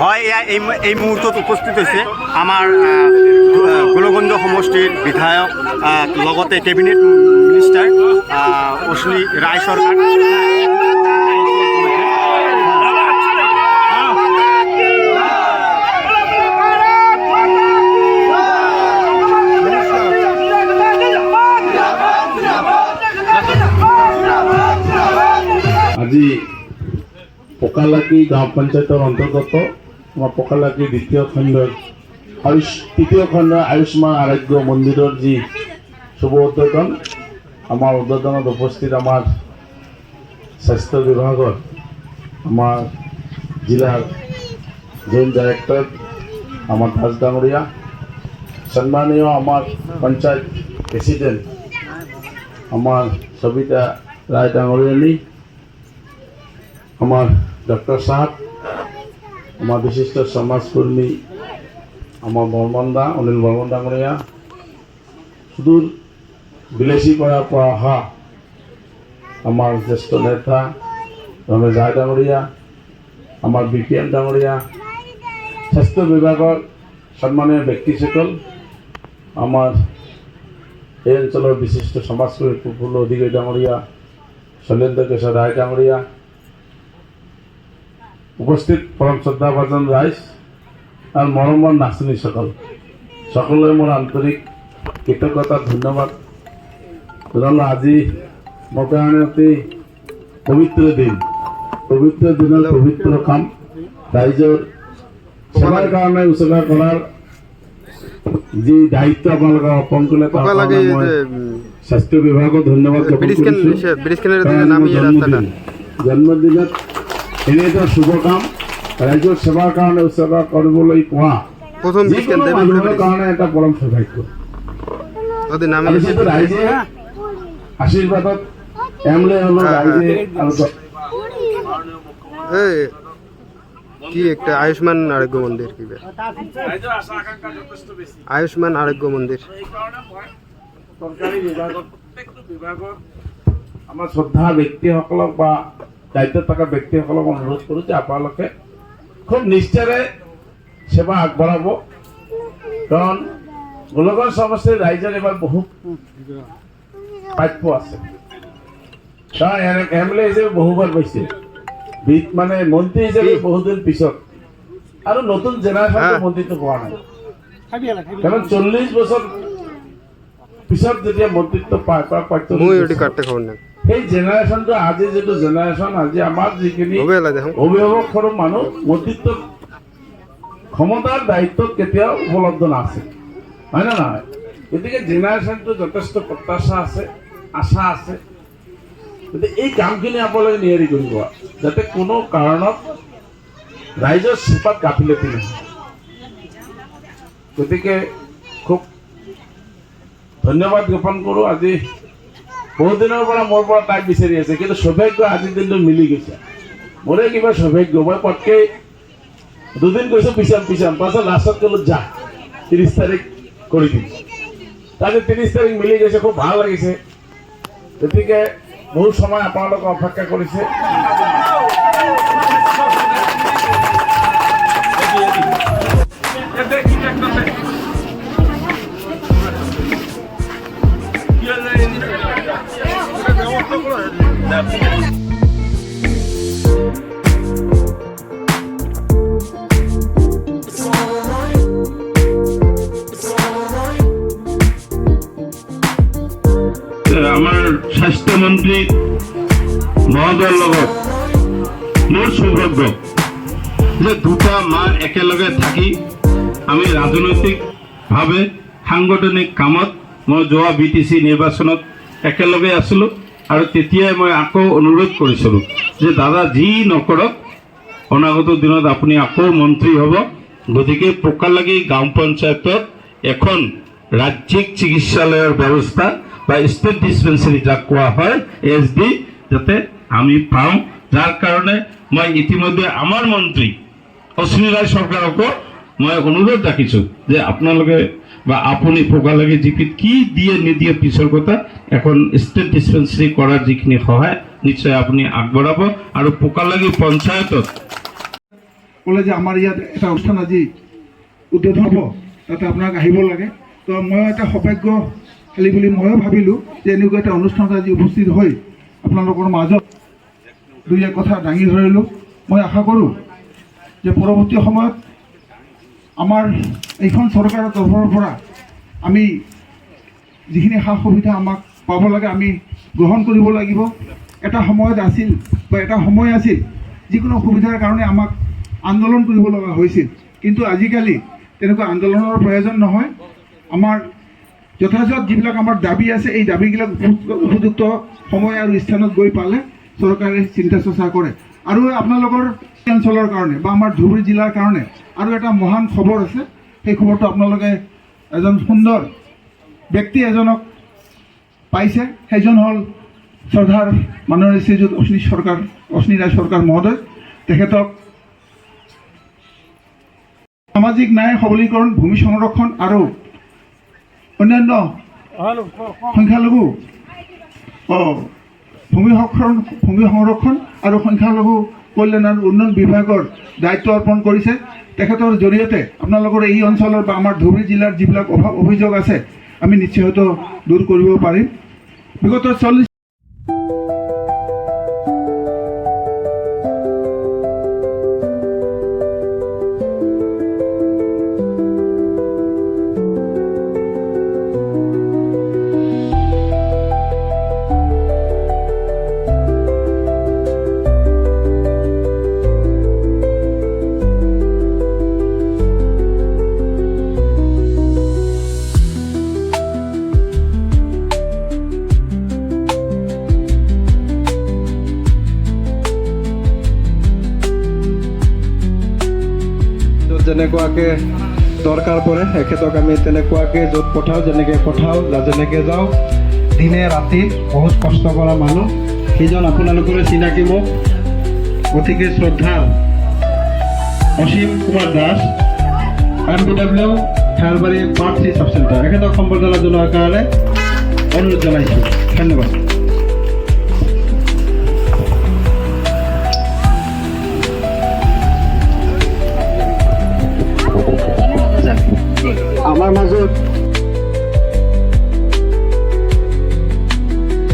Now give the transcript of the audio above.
হয় এই মুহূৰ্তত উপস্থিত হৈছে আমাৰ গোলগঞ্জ সমষ্টিৰ বিধায়ক লগতে কেবিনেট মিনিষ্টাৰ অশ্বিনী ৰায় চৰকাৰ। আজি পকালাকি গাঁও পঞ্চায়তৰ অন্তৰ্গত আমাৰ পকালাকি তৃতীয় খণ্ড আয়ুষ্মান আৰোগ্য মন্দিৰৰ যি শুভ উদ্বোধন, আমাৰ উদ্বোধনত উপস্থিত আমাৰ স্বাস্থ্য বিভাগৰ আমাৰ জিলাৰ জইণ্ট ডাইৰেক্টৰ আমাৰ দাস ডাঙৰীয়া, সন্মানীয় আমাৰ পঞ্চায়ত প্ৰেচিডেণ্ট আমাৰ সবিতা ৰায় ডাঙৰিয়ানী, আমাৰ ডক্টৰ সাহেব, আমাৰ বিশিষ্ট সমাজকৰ্মী আমাৰ বৰ্মনদা অনিল বৰ্মন ডাঙৰিয়া, সুদূৰ বিলাসীপাড়াৰ পৰা অহা আমাৰ জ্যেষ্ঠ নেতা ৰমেশ ৰায় ডাঙৰিয়া, আমাৰ বিপিএম ডাঙৰিয়া, স্বাস্থ্য বিভাগৰ সন্মানীয় ব্যক্তিসকল, আমাৰ এই অঞ্চলেৰ বিশিষ্ট সমাজকৰ্মী প্ৰফুল্ল অধিকাৰী ডাঙৰিয়া, শৈলেন্দ্ৰ কিশোৰ ৰায় ডাঙৰিয়া, উপস্থিত পৰম শ্ৰদ্ধাভাজন ৰাইজ আৰ মৰমৰ নাচনী সকলে মোৰ আন্তৰিক কৃতজ্ঞতা ধন্যবাদ জনালো। আজি মোৰ কাৰণে অতি পবিত্ৰ দিন, পবিত্ৰ দিনৰ পবিত্ৰ কাম ৰাইজৰ সেৱাৰ কাৰণে উচৰ্গা কৰাৰ যি দায়িত্ব আপোনালোকে অৰ্পণ কৰিলে স্বাস্থ্য বিভাগক ধন্যবাদ জ্ঞাপন কৰিছোঁ। জন্মদিনত এনে এটা শুভ কাম ৰাইজৰ সেৱাৰ কাৰণে উচৰ্গা কৰিবলৈ পোৱা মানুহৰ কাৰণে এটা পৰম সৌভাগ্য। ৰাইজে আশীৰ্বাদত এমলে হলো ৰাইজে কি একটা আয়ুষ্মান আরোগ্য মন্দির কি আয়ুষ্মান আরোগ্য মন্দির সরকারি বিভাগত প্রত্যেকটো বিভাগত আমার শ্রদ্ধা ব্যক্তিসকলক বা দায়িত্বত থকা ব্যক্তিসকলক অনুৰোধ কৰোঁ যে আপোনালোকে খুব নিষ্ঠাৰে সেৱা আগবঢ়াব, কাৰণ গোলগঞ্জ সমষ্টিৰ ৰাইজৰ এবাৰ বহুত প্ৰাপ্য আছে। কাৰণ এম এল এ হিচাপে বহুবাৰ পাইছে, মানে মন্ত্ৰী হিচাপে বহুদিন পিছত, আৰু নতুন জেনাৰেশ্যনটো মন্ত্ৰীটো পোৱা নাই। কাৰণ 40 বছৰ পিছত যেতিয়া মন্ত্ৰীত্ব পায় সেই জেনাৰেশ্যনটো আজি যিটো জেনাৰেশ্যন, আজি আমাৰ যিখিনি অভিভাৱক স্বৰূপ মানুহ মন্ত্ৰীত্ব ক্ষমতাৰ দায়িত্বত কেতিয়াও উপলব্ধ নাছিল, হয় না নহয়? গতিকে জেনাৰেশ্যনটো যথেষ্ট প্ৰত্যাশা আছে, আশা আছে। গতিকে এই কামখিনি আপোনালোকে নিয়াৰি কৰিব যাতে কোনো কাৰণত ৰাইজৰ সেৱাত গাফিলতি নহয়। গতিকে খুব ধন্যবাদ জ্ঞাপন কৰোঁ। আজি বহুত দিনৰ পৰা মোৰ পৰা তাইক বিচাৰি আছে, কিন্তু সৌভাগ্য আজিৰ দিনটো মিলি গৈছে। মোৰে কিবা সৌভাগ্য, মই পটকৈ দুদিন কৈছোঁ পিছাম পাছত লাষ্টত ক'লোঁ যা 30 তাৰিখ কৰি দিম। আজি 30 তাৰিখ মিলি গৈছে, খুব ভাল লাগিছে। গতিকে বহুত সময় আপোনালোকে অপেক্ষা কৰিছে। আমাৰ স্বাস্থ্যমন্ত্ৰী মহোদয়ৰ লগত মোৰ সৌভাগ্য যে দুটা মাহ একেলগে থাকি আমি ৰাজনৈতিকভাৱে সাংগঠনিক কামত মই যোৱা BTC নিৰ্বাচনত একেলগে আছিলোঁ, আৰু তেতিয়াই মই আকৌ অনুৰোধ কৰিছিলোঁ যে দাদা যি নকৰক অনাগত দিনত আপুনি আকৌ মন্ত্ৰী হ'ব। গতিকে পকালাগি গাঁও পঞ্চায়তত এখন ৰাজ্যিক চিকিৎসালয়ৰ ব্যৱস্থা বা ষ্টেট ডিছপেঞ্চাৰী যাক কোৱা হয় ASD যাতে আমি পাওঁ, যাৰ কাৰণে মই ইতিমধ্যে আমাৰ মন্ত্ৰী অশ্বিনী ৰায় চৰকাৰকো মই অনুৰোধ ৰাখিছোঁ যে আপোনালোকে বা আপুনি পকালাগি জিপিত কি দিয়ে নিদিয়ে পিছৰ কথা, এখন ষ্টেট ডিছপেঞ্চাৰী কৰাৰ যিখিনি সহায় নিশ্চয় আপুনি আগবঢ়াব। আৰু পকালাগি পঞ্চায়তত ক'লে যে আমাৰ ইয়াত এটা অনুষ্ঠান আজি উদ্বোধন হ'ব, তাতে আপোনাক আহিব লাগে। তো ময়ো এটা সৌভাগ্যশালী বুলি ময়ো ভাবিলোঁ যে এনেকুৱা এটা অনুষ্ঠানত আজি উপস্থিত হৈ আপোনালোকৰ মাজত দুই এক কথা দাঙি ধৰিলোঁ। মই আশা কৰোঁ যে পৰৱৰ্তী সময়ত আমাৰ এইখন চৰকাৰৰ তৰফৰ পৰা আমি যিখিনি সা সুবিধা আমাক পাব লাগে আমি গ্ৰহণ কৰিব লাগিব। এটা সময়ত আছিল বা এটা সময় আছিল যিকোনো সুবিধাৰ কাৰণে আমাক আন্দোলন কৰিব লগা হৈছিল, কিন্তু আজিকালি তেনেকুৱা আন্দোলনৰ প্ৰয়োজন নহয়। আমাৰ যথাযথ যিবিলাক আমাৰ দাবী আছে এই দাবীবিলাক উপযুক্ত সময় আৰু স্থানত গৈ পালে চৰকাৰে চিন্তা চৰ্চা কৰে। আৰু আপোনালোকৰ অঞ্চলৰ কাৰণে বা আমাৰ ধুবুৰী জিলাৰ কাৰণে আৰু এটা মহান খবৰ আছে। সেই খবৰটো আপোনালোকে এজন সুন্দৰ ব্যক্তি এজনক পাইছে, সেইজন হ'ল শ্ৰদ্ধাৰ মাননীয় শ্ৰীযুত অশ্বিনী ৰায় চৰকাৰ মহোদয়। তেখেতক সামাজিক ন্যায় সবলীকৰণ, ভূমি সংৰক্ষণ আৰু অন্যান্য সংখ্যালঘু ভূমি সংৰক্ষণ আৰু সংখ্যালঘু কল্যাণ আৰু উন্নয়ন বিভাগৰ দায়িত্ব অৰ্পণ কৰিছে। তেখেতৰ জৰিয়তে আপোনালোকৰ এই অঞ্চলৰ বা আমাৰ ধুবুৰী জিলাৰ যিবিলাক অভাৱ অভিযোগ আছে আমি নিশ্চয়ত দূৰ কৰিব পাৰিম। বিগত 40 যেনেকুৱাকৈ দৰকাৰ পৰে এখেতক আমি তেনেকুৱাকৈ য'ত পঠাওঁ যেনেকৈ পঠাওঁ যেনেকৈ যাওঁ। দিনে ৰাতি বহুত কষ্ট কৰা মানুহ সেইজন আপোনালোকৰে চিনাকি মোক, গতিকে শ্ৰদ্ধা Asim Kumar Das, MPW Kharbari part 3 sub centre, এখেতক সম্বৰ্ধনা জনোৱাৰ কাৰণে অনুৰোধ জনাইছোঁ। ধন্যবাদ।